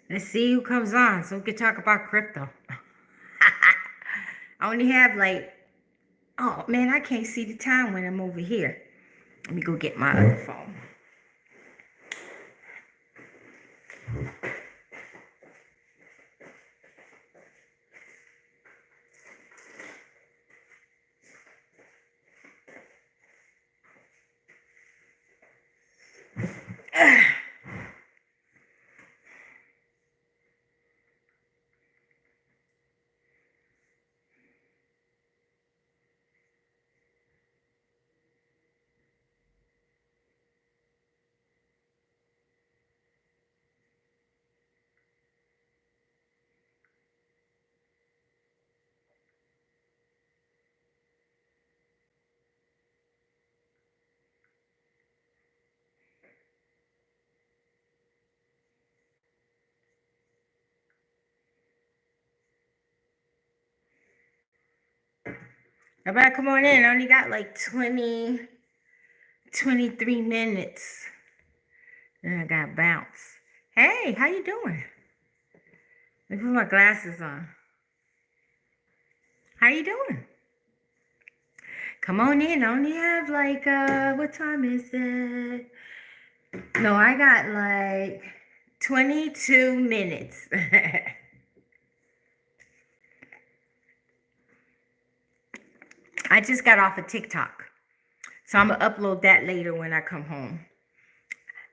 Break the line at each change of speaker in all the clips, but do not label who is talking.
Let's see who comes on so we can talk about crypto. I only have like, oh man, I can't see the time when I'm over here. Let me go get my other phone. Everybody come on in. I only got like 23 minutes. Then I got bounce. Hey, how you doing? Let me put my glasses on. How you doing? Come on in. I only have like, what time is it? No, I got like 22 minutes. I just got off of TikTok. So I'm going to upload that later when I come home.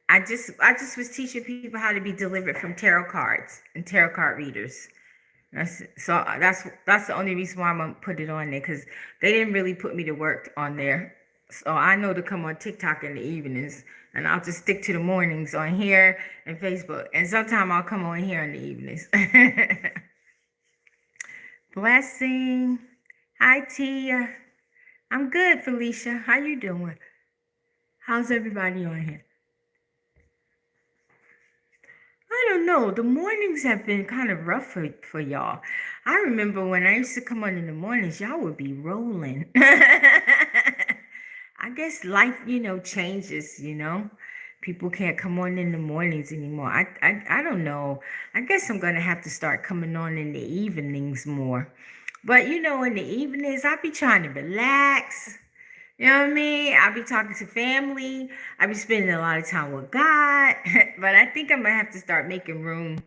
I just was teaching people how to be delivered from tarot cards and tarot card readers. That's the only reason why I'm going to put it on there, because they didn't really put me to work on there. So I know to come on TikTok in the evenings, and I'll just stick to the mornings on here and Facebook. And sometime I'll come on here in the evenings. Blessing. Hi, Tia. I'm good, Felicia. How you doing? How's everybody on here? I don't know. The mornings have been kind of rough for y'all. I remember when I used to come on in the mornings, y'all would be rolling. I guess life, changes, People can't come on in the mornings anymore. I don't know. I guess I'm going to have to start coming on in the evenings more. But, in the evenings, I be trying to relax. You know what I mean? I'll be talking to family. I'll be spending a lot of time with God. But I think I'm going to have to start making room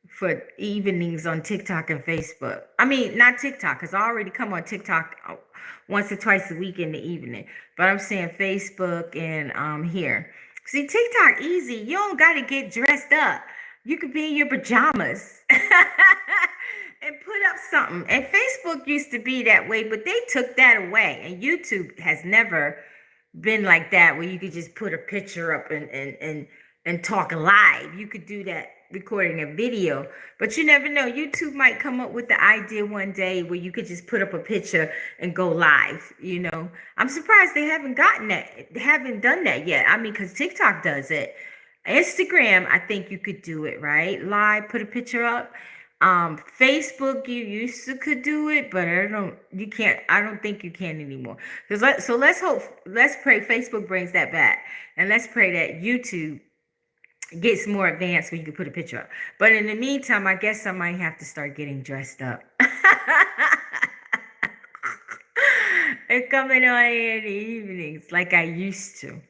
for evenings on TikTok and Facebook. I mean, not TikTok, because I already come on TikTok once or twice a week in the evening. But I'm saying Facebook and here. See, TikTok easy. You don't got to get dressed up. You could be in your pajamas. And put up something. And Facebook used to be that way, but they took that away. And YouTube has never been like that, where you could just put a picture up and talk live. You could do that recording a video, but you never know. YouTube might come up with the idea one day where you could just put up a picture and go live. I'm surprised they haven't done that yet. I mean, because TikTok does it. Instagram, I think you could do it, right? Live, put a picture up. Facebook, you used to could do it, but I don't think you can anymore. So let's pray Facebook brings that back, and let's pray that YouTube gets more advanced where you can put a picture up. But in the meantime, I guess I might have to start getting dressed up and coming on in the evenings like I used to.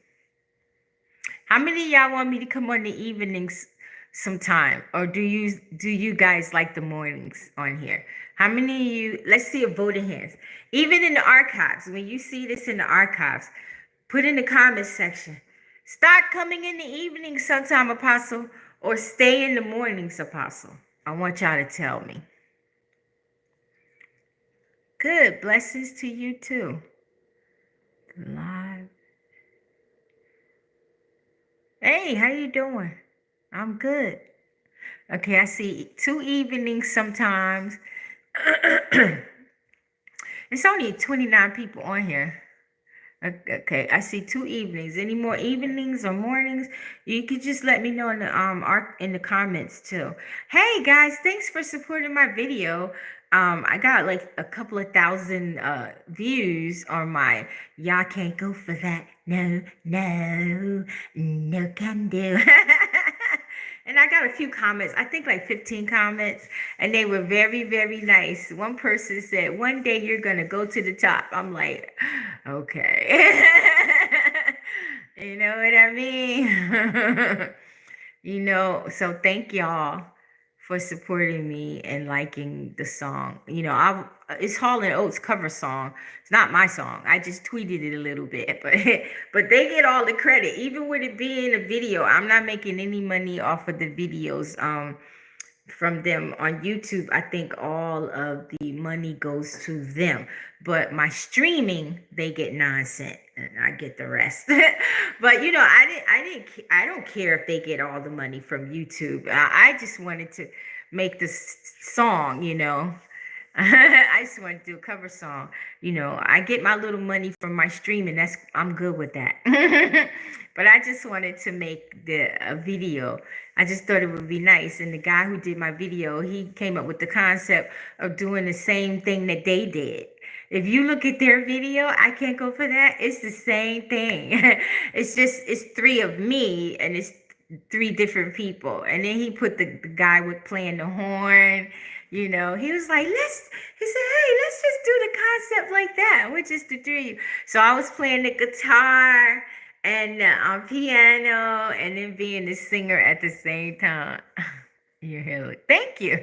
How many of y'all want me to come on the evenings sometime, or do you guys like the mornings on here? How many of you? Let's see a vote of hands. Even in the archives, when you see this in the archives, put in the comments section. Start coming in the evening sometime, Apostle, or stay in the mornings, Apostle. I want y'all to tell me. Good. Blessings to you too. Live. Hey, how you doing? I'm good. Okay, I see 2 evenings sometimes. It's only 29 people on here. Okay, I see 2 evenings. Any more evenings or mornings? You could just let me know in the comments too. Hey guys, thanks for supporting my video. I got like a couple of thousand views on my y'all can't go for that. No can do. And I got a few comments, I think like 15 comments, and they were very, very nice. One person said, one day you're going to go to the top. I'm like, okay. You know what I mean? So thank y'all for supporting me and liking the song. It's Hall and Oates cover song. It's not my song. I just tweeted it a little bit, but they get all the credit, even with it being a video. I'm not making any money off of the videos. From them on YouTube. I think all of the money goes to them, but my streaming, they get 9 cents and I get the rest. But I don't care if they get all the money from YouTube. I just wanted to make this song, I just wanted to do a cover song. I get my little money from my streaming. I'm good with that. But I just wanted to make a video. I just thought it would be nice. And the guy who did my video, he came up with the concept of doing the same thing that they did. If you look at their video, I can't go for that. It's the same thing. It's 3 of me and it's 3 different people. And then he put the guy with playing the horn. He was like, he said, hey, let's just do the concept like that, which is the 3 of you. So I was playing the guitar and on piano and then being the singer at the same time. You're here. Thank you.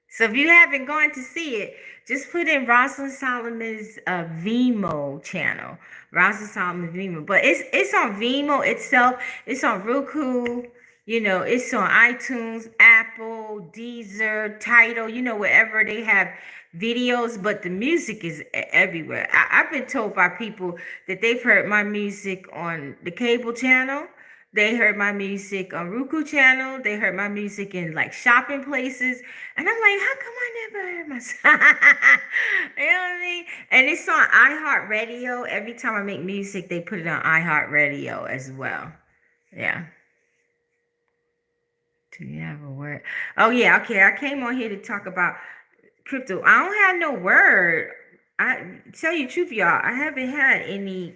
So if you haven't gone to see it, just put in Rosalind Solomon's Vimeo channel. Rosalind Solomon Vimeo. But it's on Vimeo itself. It's on Roku. It's on iTunes, Apple, Deezer, Tidal, wherever they have videos, but the music is everywhere. I've been told by people that they've heard my music on the cable channel. They heard my music on Roku channel. They heard my music in like shopping places. And I'm like, how come I never heard my song? You know what I mean? And it's on iHeartRadio. Every time I make music, they put it on iHeartRadio as well. Yeah. Do you have a word? Oh, yeah. Okay. I came on here to talk about crypto. I don't have no word. I tell you the truth, y'all. I haven't had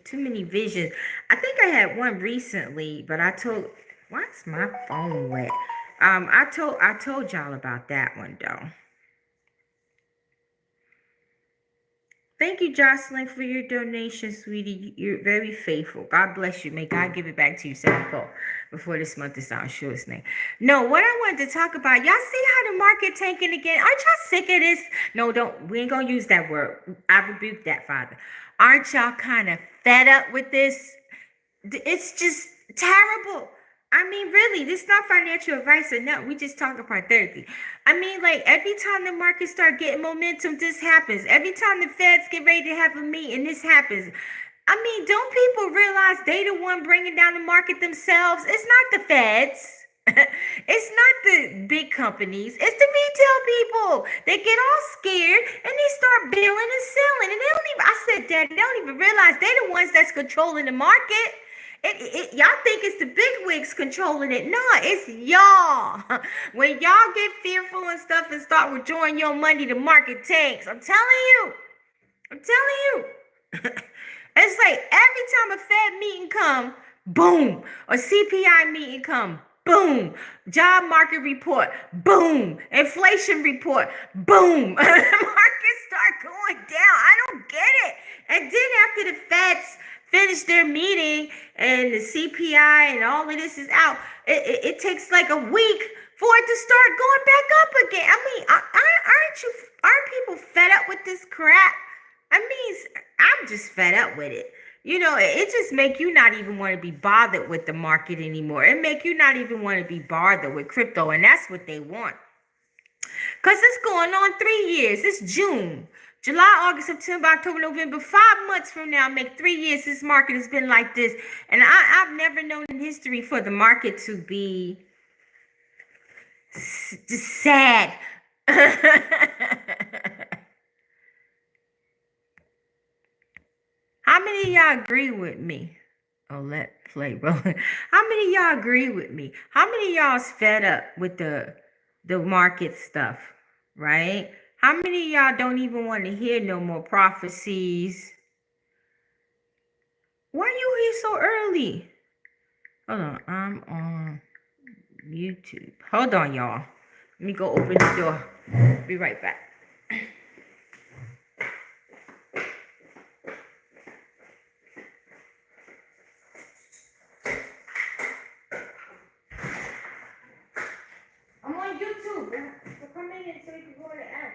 too many visions. I think I had one recently, but why is my phone wet? I told y'all about that one though. Thank you, Jocelyn, for your donation, sweetie. You're very faithful. God bless you. May God give it back to you sevenfold before this month is out. Sure name. No, what I wanted to talk about, y'all see how the market tanking again? Aren't y'all sick of this? No, we ain't gonna use that word. I rebuke that, Father. Aren't y'all kind of fed up with this? It's just terrible. I mean, really, this is not financial advice or nothing. We just talk about therapy. I mean, like, every time the market start getting momentum, this happens. Every time the feds get ready to have a meeting, this happens. I mean, don't people realize they the one bringing down the market themselves? It's not the feds. It's not the big companies. It's the retail people. They get all scared and they start billing and selling. And they don't even, I said that, they don't even realize they're the ones that's controlling the market. Y'all think it's the big wigs controlling it. No, it's y'all. When y'all get fearful and stuff and start withdrawing your money, the market tanks. I'm telling you. It's like every time a Fed meeting come, boom. A CPI meeting come, boom. Job market report, boom. Inflation report, boom. The markets start going down. I don't get it. And then after the Feds finish their meeting and the CPI and all of this is out, it takes like a week for it to start going back up again. I mean, aren't people fed up with this crap? I mean, I'm just fed up with it. It just make you not even want to be bothered with the market anymore. It make you not even want to be bothered with crypto, and that's what they want. Because it's going on 3 years. It's June. July, August, September, October, November, 5 months from now, make 3 years this market has been like this. And I've never known in history for the market to be just sad. How many of y'all agree with me? Oh, let play, bro. How many of y'all agree with me? How many of y'all's fed up with the market stuff, right? How many of y'all don't even want to hear no more prophecies? Why are you here so early? Hold on, I'm on YouTube. Hold on, y'all. Let me go open the door. Be right back. I'm on YouTube. So come in and so you can go to the app.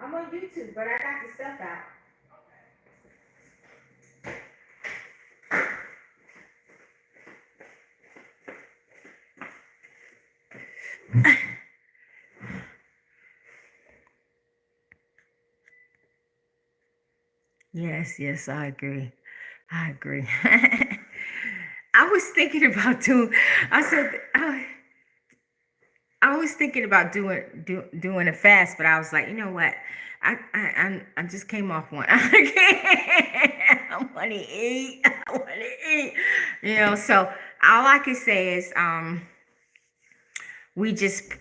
I'm on YouTube, but I got the stuff out. Yes, I agree. I was thinking about doing. I was thinking about doing a fast, but I was like, you know what? I just came off one. I want to eat. You know, so all I can say is we just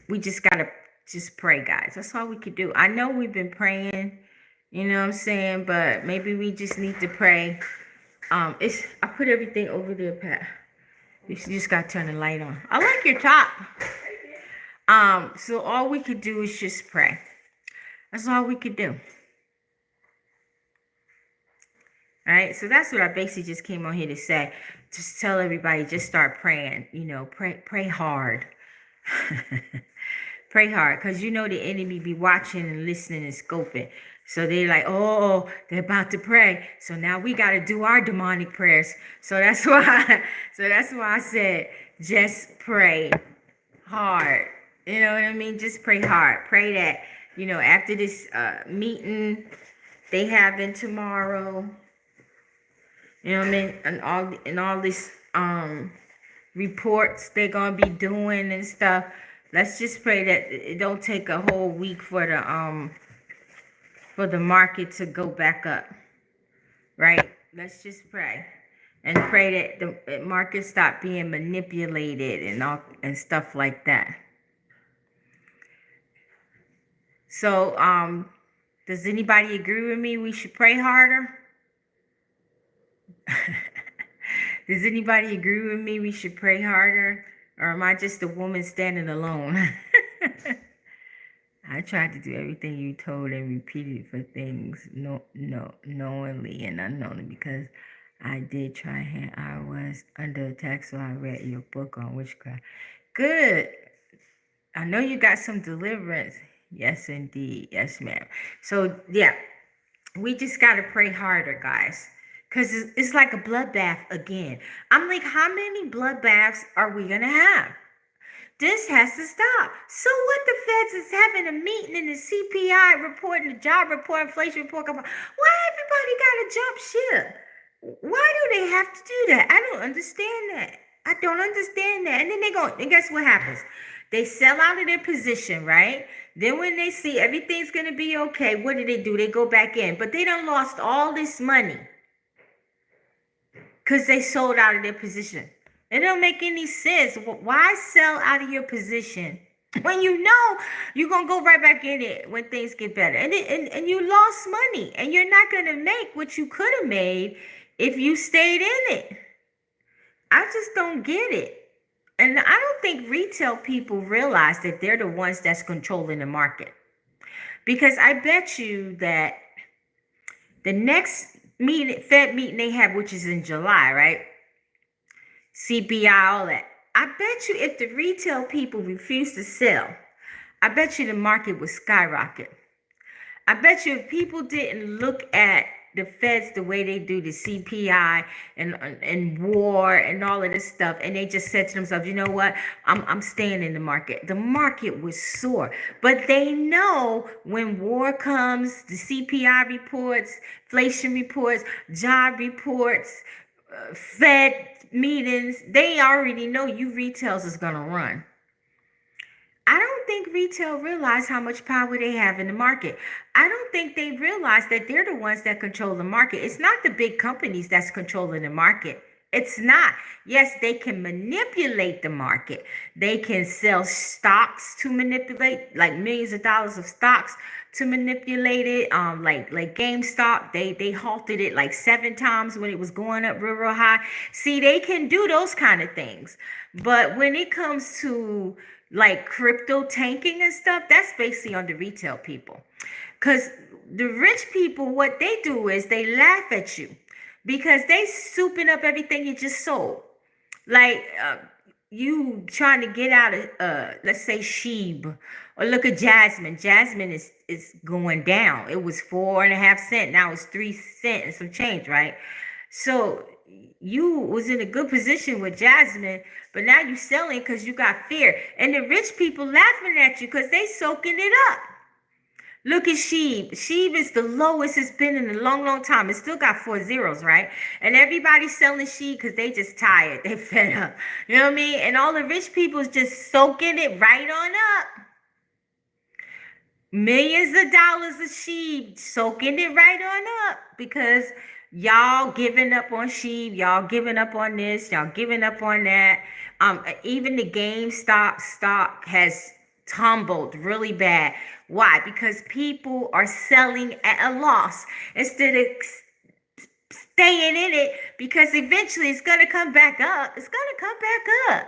gotta just pray, guys. That's all we could do. I know we've been praying, you know what I'm saying, but maybe we just need to pray. I put everything over there, Pat. You just gotta turn the light on. I like your top. So all we could do is just pray. That's all we could do. All right, so that's what I basically just came on here to say. Just tell everybody, just start praying. You know, pray hard. Pray hard, because you know the enemy be watching and listening and scoping. So they're like, oh, they're about to pray. So now we got to do our demonic prayers. So that's why I said, just pray hard. You know what I mean? Just pray hard. Pray that, you know, after this meeting they having tomorrow, you know what I mean? And all this reports they're gonna be doing and stuff. Let's just pray that it don't take a whole week for the market to go back up. Right? Let's just pray. And pray that the market stop being manipulated and stuff like that. So, does anybody agree with me? We should pray harder? Does anybody agree with me? We should pray harder? Or am I just a woman standing alone? I tried to do everything you told and repeated for things knowingly and unknowingly, because I did try. I was under attack, so I read your book on witchcraft. Good. I know you got some deliverance. Yes, indeed. Yes, ma'am. So, yeah, we just got to pray harder, guys, because it's like a bloodbath again. I'm like, how many bloodbaths are we going to have? This has to stop. So what, the feds is having a meeting in the CPI report and the job report, inflation report. Why everybody got to jump ship? Why do they have to do that? I don't understand that. I don't understand that. And then they go, and guess what happens? They sell out of their position, right? Then when they see everything's going to be okay, what do? They go back in. But they done lost all this money because they sold out of their position. It don't make any sense. Why sell out of your position when you know you're going to go right back in it when things get better? And you lost money, and you're not going to make what you could have made if you stayed in it. I just don't get it. And I don't think retail people realize that they're the ones that's controlling the market. Because I bet you that the next Fed meeting they have, which is in July, right? CPI, all that. I bet you if the retail people refuse to sell, I bet you the market would skyrocket. I bet you if people didn't look at the feds the way they do, the CPI and war and all of this stuff, and they just said to themselves, you know what, I'm staying in the market would soar. But they know when war comes, the CPI reports, inflation reports, job reports, Fed meetings, they already know you retails is gonna run. I don't think retail realize how much power they have in the market. I don't think they realize that they're the ones that control the market. It's not the big companies that's controlling the market. It's not. Yes, they can manipulate the market. They can sell stocks to manipulate, like millions of dollars of stocks to manipulate it. Like GameStop, they halted it like 7 times when it was going up real high. See, they can do those kind of things. But when it comes to like crypto tanking and stuff, that's basically on the retail people. Because the rich people, what they do is they laugh at you because they souping up everything you just sold. Like you trying to get out of let's say Sheeb, or look at Jasmine. Jasmine is going down. It was 4.5 cents. Now it's 3 cents and some change, right? So you was in a good position with Jasmine, but now you selling because you got fear. And the rich people laughing at you because they soaking it up. Look at Sheeb. Sheeb is the lowest it's been in a long, long time. It still got 4 zeros, right? And everybody's selling Sheeb because they just tired. They fed up. You know what I mean? And all the rich people is just soaking it right on up. Millions of dollars of Sheeb, soaking it right on up because y'all giving up on Sheeb. Y'all giving up on this. Y'all giving up on that. Even the GameStop stock has tumbled really bad. Why? Because people are selling at a loss instead of staying in it, because eventually it's going to come back up. It's going to come back up.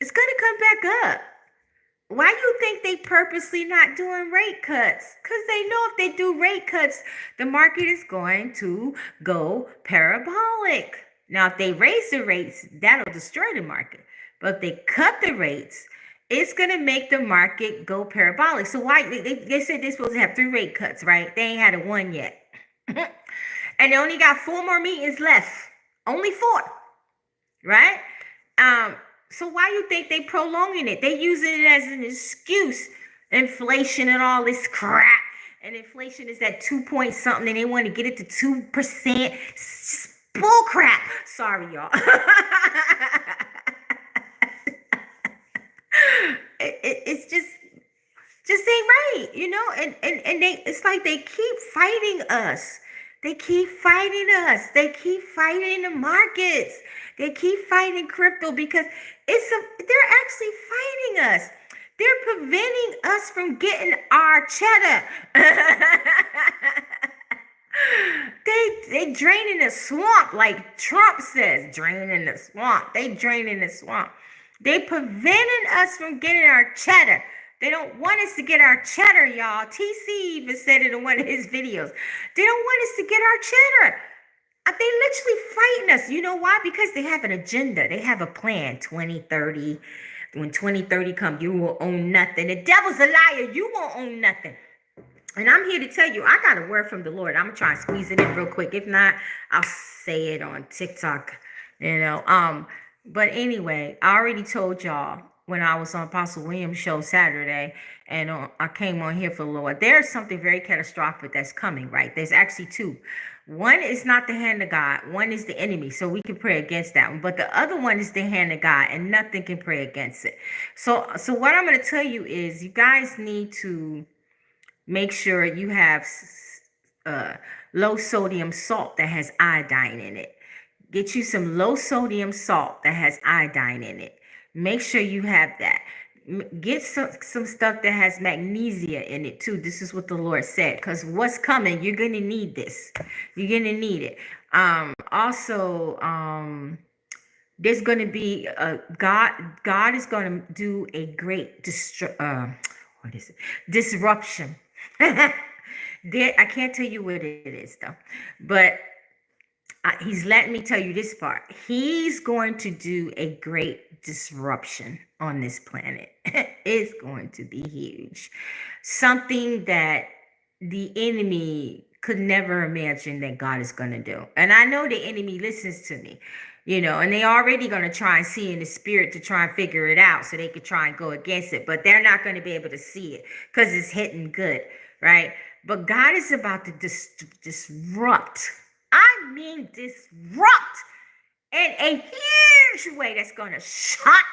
It's going to come back up. Why do you think they purposely not doing rate cuts? Because they know if they do rate cuts, the market is going to go parabolic. Now, if they raise the rates, that'll destroy the market. But if they cut the rates, it's going to make the market go parabolic. So why they said they're supposed to have 3 rate cuts, right? They ain't had a 1 yet. And they only got 4 more meetings left. Only 4, right? So why you think they prolonging it? They using it as an excuse. Inflation and all this crap. And inflation is at 2 point something and they want to get it to 2%. Bull crap. Sorry, y'all. It's just ain't right, you know, and they, it's like they keep fighting us. They keep fighting us. They keep fighting the markets. They keep fighting crypto because they're actually fighting us. They're preventing us from getting our cheddar. They draining the swamp, like Trump says, draining the swamp. They draining the swamp. They preventing us from getting our cheddar. They don't want us to get our cheddar, y'all. TC even said it in one of his videos. They don't want us to get our cheddar. They literally fighting us. You know why? Because they have an agenda. They have a plan. 2030. When 2030 comes, you will own nothing. The devil's a liar. You won't own nothing. And I'm here to tell you, I got a word from the Lord. I'm going to try and squeeze it in real quick. If not, I'll say it on TikTok, you know. But anyway, I already told y'all when I was on Apostle Williams' show Saturday, and I came on here for the Lord. There's something very catastrophic that's coming, right? There's actually 2. One is not the hand of God. One is the enemy. So we can pray against that one. But the other one is the hand of God, and nothing can pray against it. So what I'm going to tell you is you guys need to make sure you have low sodium salt that has iodine in it. Get you some low sodium salt that has iodine in it. Make sure you have that. Get some stuff that has magnesia in it too. This is what the Lord said, because what's coming, you're going to need this. You're going to need it. Also, there's going to be God is going to do a great disruption. I can't tell you what it is though, but he's letting me tell you this part. He's going to do a great disruption on this planet. It's going to be huge. Something that the enemy could never imagine that God is going to do. And I know the enemy listens to me, you know, and they already going to try and see in the spirit to try and figure it out so they could try and go against it. But they're not going to be able to see it because it's hitting good, right? But God is about to disrupt. I mean, disrupt in a huge way that's going to shock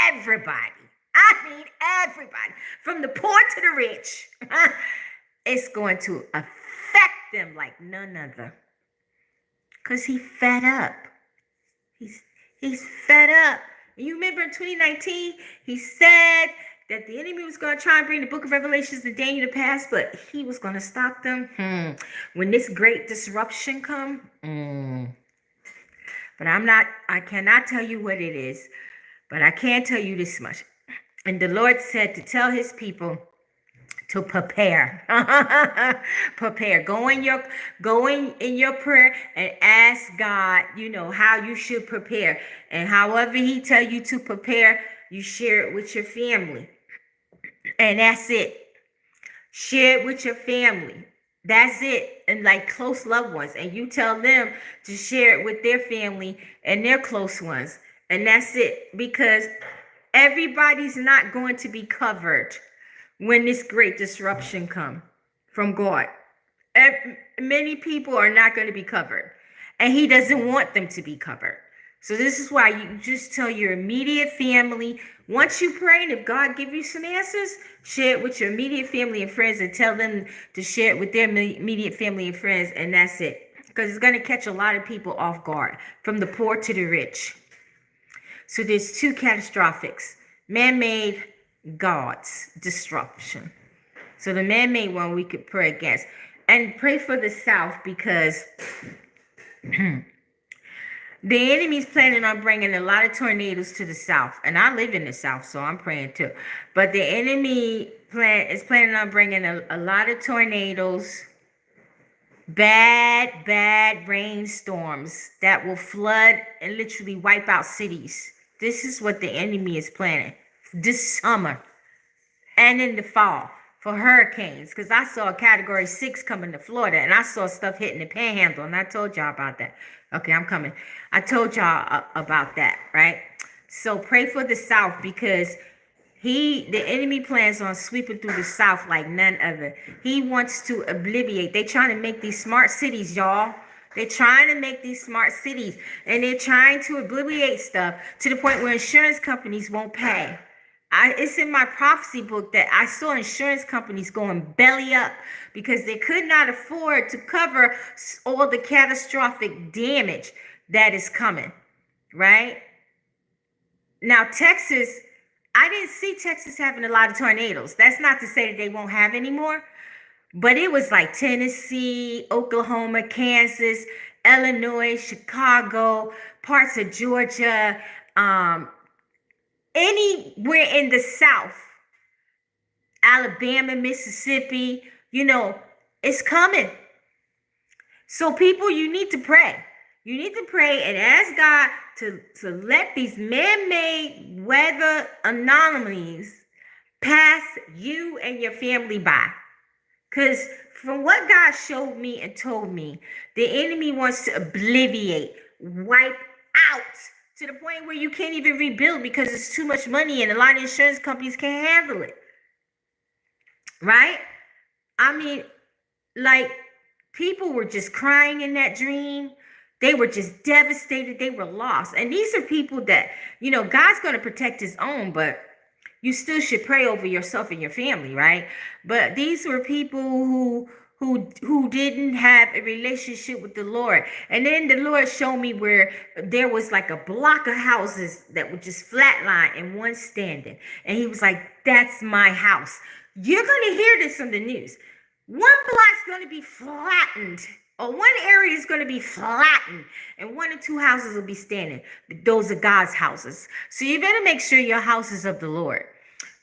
everybody. I mean, everybody, from the poor to the rich. It's going to affect them like none other. Because he fed up. He's fed up. You remember in 2019, he said that the enemy was going to try and bring the book of Revelations and Daniel to pass, but he was going to stop them. When this great disruption come, but I cannot tell you what it is, but I can tell you this much. And the Lord said to tell his people to prepare. Prepare. Go in your prayer and ask God, how you should prepare. And however he tell you to prepare, you share it with your family. And that's it. Share it with your family. That's it. And like close loved ones. And you tell them to share it with their family and their close ones. And that's it. Because everybody's not going to be covered when this great disruption comes from God. Many people are not going to be covered. And he doesn't want them to be covered. So this is why you just tell your immediate family. Once you pray, and if God give you some answers, share it with your immediate family and friends and tell them to share it with their immediate family and friends. And that's it. Because it's going to catch a lot of people off guard, from the poor to the rich. So there's two catastrophics. Man-made, God's disruption. So the man-made one we could pray against. And pray for the South, because the enemy's planning on bringing a lot of tornadoes to the South. And I live in the South, so I'm praying too. But the enemy is planning on bringing a lot of tornadoes, bad rainstorms that will flood and literally wipe out cities. This is what the enemy is planning this summer and in the fall for hurricanes. Because I saw a category 6 coming to Florida, and I saw stuff hitting the panhandle, and I told y'all about that. Okay, I'm coming. I told y'all about that, right? So pray for the South, because the enemy plans on sweeping through the South like none other. He wants to obliterate. They're trying to make these smart cities, y'all. They're trying to make these smart cities, and they're trying to obliterate stuff to the point where insurance companies won't pay. It's in my prophecy book that I saw insurance companies going belly up because they could not afford to cover all the catastrophic damage that is coming, right? Now, Texas, I didn't see Texas having a lot of tornadoes. That's not to say that they won't have any more, but it was like Tennessee, Oklahoma, Kansas, Illinois, Chicago, parts of Georgia, anywhere in the South, Alabama, Mississippi, it's coming. So people, you need to pray. You need to pray and ask God to let these man-made weather anomalies pass you and your family by. Because from what God showed me and told me, the enemy wants to obliterate, wipe out, to the point where you can't even rebuild because it's too much money and a lot of insurance companies can't handle it. Right? I mean, like, people were just crying in that dream. They were just devastated. They were lost. And these are people that, God's going to protect his own, but you still should pray over yourself and your family, right? But these were people who didn't have a relationship with the Lord. And then the Lord showed me where there was like a block of houses that were just flatline and one standing. And he was like, that's my house. You're going to hear this on the news. One block's going to be flattened, or one area is going to be flattened, and 1 or 2 houses will be standing. Those are God's houses. So you better make sure your house is of the Lord.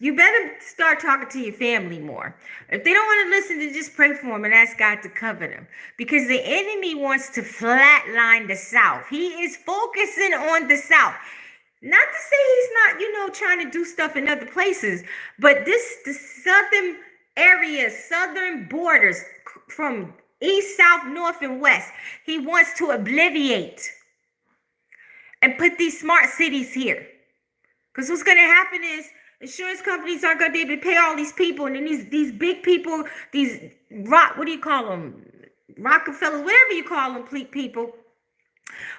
You better start talking to your family more. If they don't want to listen, then just pray for them and ask God to cover them. Because the enemy wants to flatline the South. He is focusing on the South. Not to say he's not, trying to do stuff in other places. But the southern areas, southern borders, from east, south, north, and west, he wants to obliterate and put these smart cities here. Because what's going to happen is, insurance companies aren't going to be able to pay all these people. And then these big people, these what do you call them? Rockefellers, whatever you call them, people,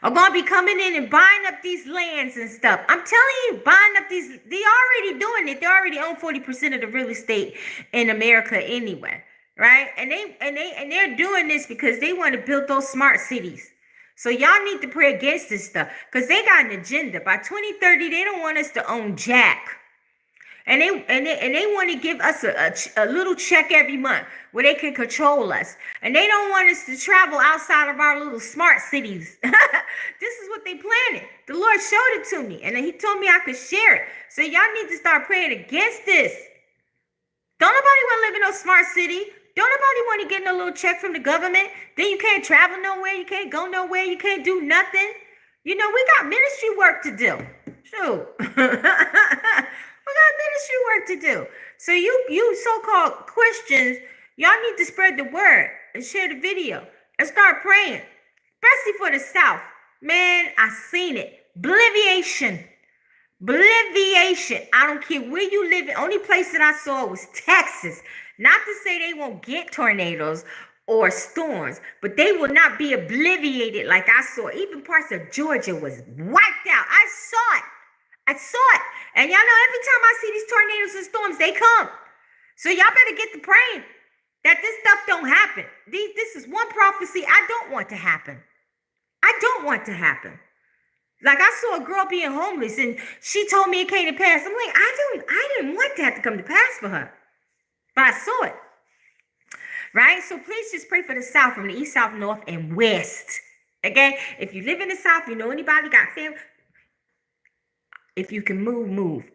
are going to be coming in and buying up these lands and stuff. I'm telling you, buying up these, they're already doing it. They already own 40% of the real estate in America anyway, right? And they're doing this because they want to build those smart cities. So y'all need to pray against this stuff because they got an agenda. By 2030, they don't want us to own jack. And they want to give us a little check every month where they can control us. And they don't want us to travel outside of our little smart cities. This is what they planning. The Lord showed it to me. And then he told me I could share it. So y'all need to start praying against this. Don't nobody want to live in no smart city. Don't nobody want to get no little check from the government. Then you can't travel nowhere. You can't go nowhere. You can't do nothing. You know, we got ministry work to do. Shoot. We got ministry work to do. So you so-called Christians, y'all need to spread the word and share the video and start praying, especially for the South. Man, I seen it. Obliviation. I don't care where you live. The only place that I saw was Texas. Not to say they won't get tornadoes or storms, but they will not be obliterated like I saw. Even parts of Georgia was wiped out. I saw it. And y'all know every time I see these tornadoes and storms, they come. So y'all better get to praying that this stuff don't happen. This is one prophecy I don't want to happen. Like I saw a girl being homeless and she told me it came to pass. I'm like, I didn't want that to come to pass for her. But I saw it. Right? So please just pray for the South, from the east, south, north, and west. Okay? If you live in the South, you know anybody got family. If you can move.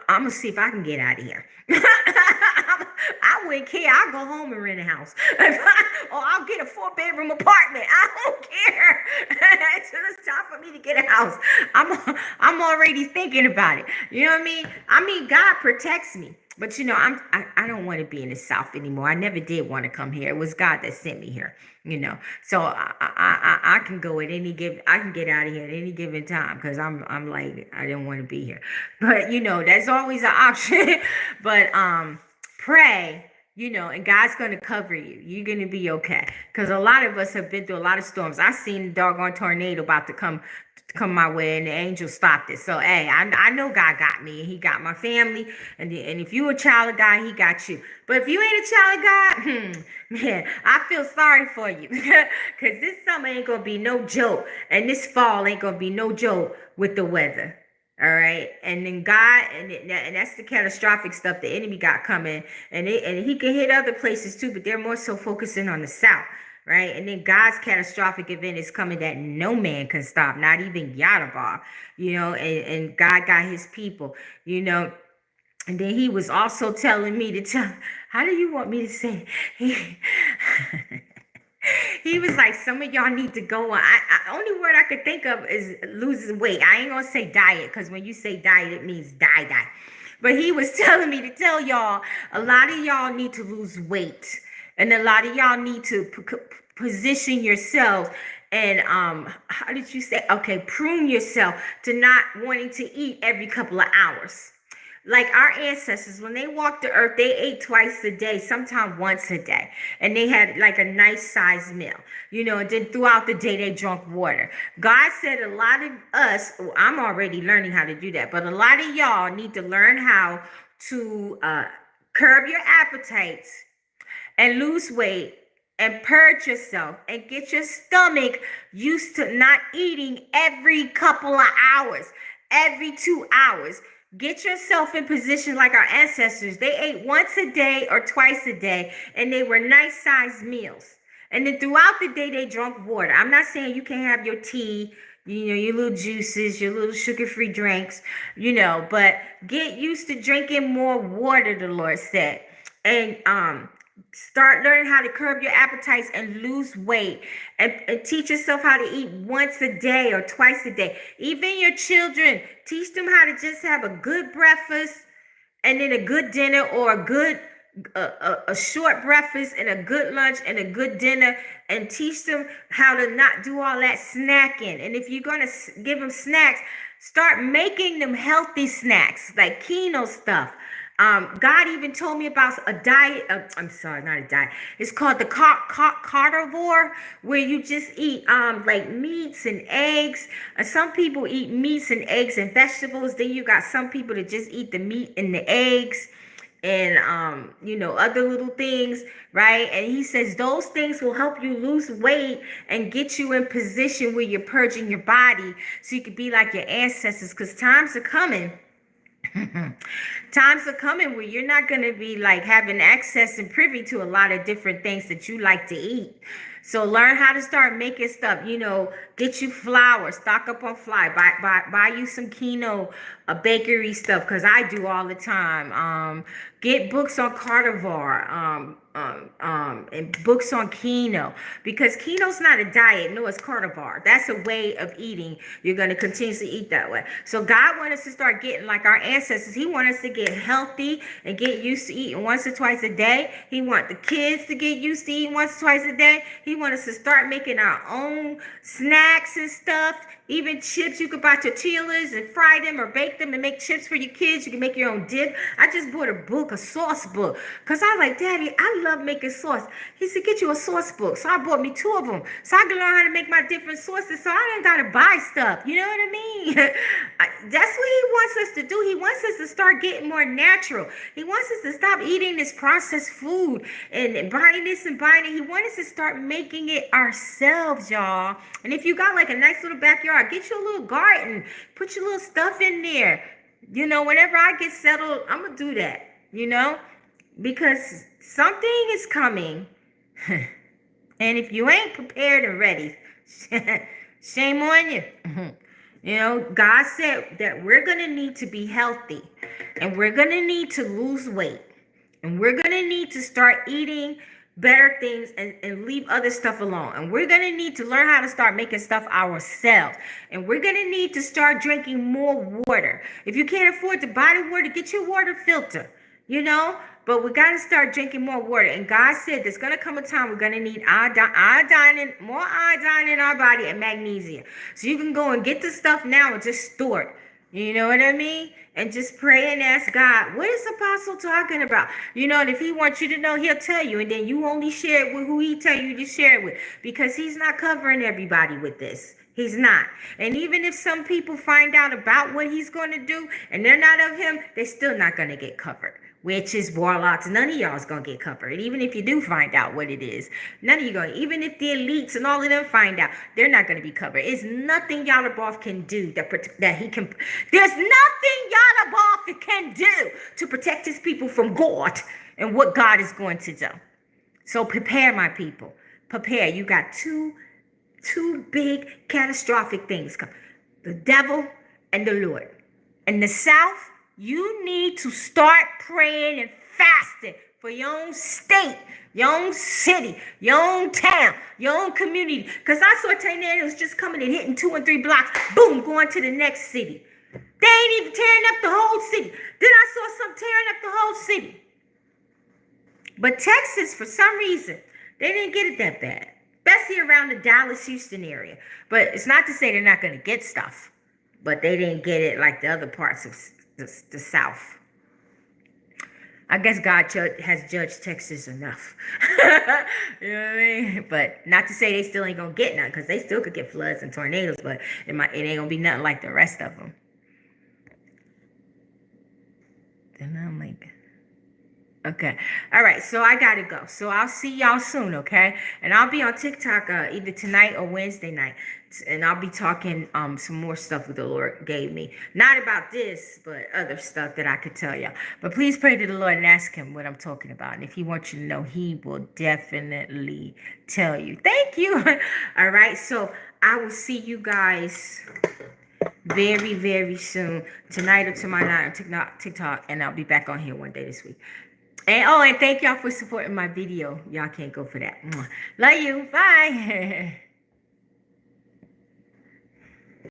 I'm gonna see if I can get out of here. I wouldn't care. I'll go home and rent a house. Or I'll get a 4-bedroom apartment. I don't care. Until it's time for me to get a house. I'm already thinking about it. You know what I mean? God protects me. But you know, I don't want to be in the South anymore. I never did want to come here. It was God that sent me here, you know. So I can go at any given. I can get out of here at any given time because I'm like, I didn't want to be here. But you know, that's always an option. But pray, you know, and God's gonna cover you. You're gonna be okay. Because a lot of us have been through a lot of storms. I seen a doggone tornado about to come my way, and the angel stopped it. So hey, I know God got me. He got my family, and if you a child of God, he got you. But if you ain't a child of God, man, I feel sorry for you. Because this summer ain't gonna be no joke, and this fall ain't gonna be no joke with the weather. All right, and then God, and that's the catastrophic stuff the enemy got coming, and he can hit other places too, but they're more so focusing on the South. Right. And then God's catastrophic event is coming that no man can stop, not even Yadabah, you know, and God got his people, you know. And then he was also telling me to tell, how do you want me to say? He was like, some of y'all need to go on. Only word I could think of is losing weight. I ain't going to say diet, because when you say diet, it means die. But he was telling me to tell y'all, a lot of y'all need to lose weight. And a lot of y'all need to position yourself and how did you say? Okay, prune yourself to not wanting to eat every couple of hours. Like our ancestors, when they walked the earth, they ate twice a day, sometimes once a day. And they had like a nice sized meal, you know, and then throughout the day they drank water. God said a lot of us, I'm already learning how to do that, but a lot of y'all need to learn how to curb your appetites and lose weight and purge yourself and get your stomach used to not eating every couple of hours, every 2 hours. Get yourself in position like our ancestors. They ate once a day or twice a day, and they were nice sized meals. And then throughout the day, they drank water. I'm not saying you can't have your tea, you know, your little juices, your little sugar-free drinks, you know, but get used to drinking more water, the Lord said. And start learning how to curb your appetites and lose weight, and teach yourself how to eat once a day or twice a day. Even your children, teach them how to just have a good breakfast and then a good dinner, or a good a short breakfast and a good lunch and a good dinner, and teach them how to not do all that snacking. And if you're going to give them snacks, start making them healthy snacks like keto stuff. God even told me about a diet. I'm sorry, not a diet. It's called the carnivore, where you just eat like meats and eggs. Some people eat meats and eggs and vegetables. Then you got some people that just eat the meat and the eggs. and you know, other little things, right? And he says those things will help you lose weight and get you in position where you're purging your body so you could be like your ancestors, because times are coming. Times are coming where you're not going to be like having access and privy to a lot of different things that you like to eat. So learn how to start making stuff, you know, get you flour, stock up on flour, buy you some quinoa, bakery stuff, because I do all the time. Get books on carnivore, and books on quinoa, because quinoa's not a diet. No, it's carnivore. That's a way of eating. You're going to continuously eat that way. So God wants us to start getting like our ancestors. He wants us to get healthy and get used to eating once or twice a day. He wants the kids to get used to eating once or twice a day. He wants us to start making our own snacks and stuff. Even chips, you could buy tortillas and fry them or bake them and make chips for your kids. You can make your own dip. I just bought a book, a sauce book, because I was like, Daddy, I love making sauce. He said, get you a sauce book. So I bought me 2 of them so I can learn how to make my different sauces, so I didn't got to buy stuff. You know what I mean? That's what he wants us to do. He wants us to start getting more natural. He wants us to stop eating this processed food and buying this and buying it. He wants us to start making it ourselves, y'all. And if you got like a nice little backyard, get you a little garden, put your little stuff in there. You know, whenever I get settled, I'm going to do that, you know, because something is coming. And if you ain't prepared and ready, shame on you. You know, God said that we're going to need to be healthy, and we're going to need to lose weight, and we're going to need to start eating better things and leave other stuff alone. And we're going to need to learn how to start making stuff ourselves. And we're going to need to start drinking more water. If you can't afford to buy the water, get your water filter, you know. But we got to start drinking more water. And God said there's going to come a time we're going to need more iodine in our body, and magnesium. So you can go and get the stuff now and just store it. You know what I mean? And just pray and ask God, what is Apostle talking about? You know, and if he wants you to know, he'll tell you. And then you only share it with who he tell you to share it with. Because he's not covering everybody with this. He's not. And even if some people find out about what he's going to do and they're not of him, they're still not going to get covered. Which is warlocks. None of y'all's going to get covered. Even if you do find out what it is. None of you going to. Even if the elites and all of them find out, they're not going to be covered. It's nothing Yahweh can do that he can. There's nothing Yahweh can do to protect his people from God and what God is going to do. So prepare, my people. Prepare. You got two big catastrophic things coming. The devil and the Lord. In the South, you need to start praying and fasting for your own state, your own city, your own town, your own community. Because I saw tornadoes just coming and hitting 2 and 3 blocks, boom, going to the next city. They ain't even tearing up the whole city. Then I saw some tearing up the whole city. But Texas, for some reason, they didn't get it that bad, especially around the Dallas, Houston area. But it's not to say they're not going to get stuff, but they didn't get it like the other parts of the South. I guess God has judged Texas enough. You know what I mean? But not to say they still ain't gonna get none, because they still could get floods and tornadoes, but it ain't gonna be nothing like the rest of them. Then I'm like, okay. All right. So I got to go. So I'll see y'all soon. Okay. And I'll be on TikTok either tonight or Wednesday night. And I'll be talking some more stuff that the Lord gave me. Not about this, but other stuff that I could tell y'all. But please pray to the Lord and ask him what I'm talking about. And if he wants you to know, he will definitely tell you. Thank you. All right. So I will see you guys very, very soon. Tonight or tomorrow night on TikTok. And I'll be back on here one day this week. And thank y'all for supporting my video. Y'all can't go for that. Love you. Bye.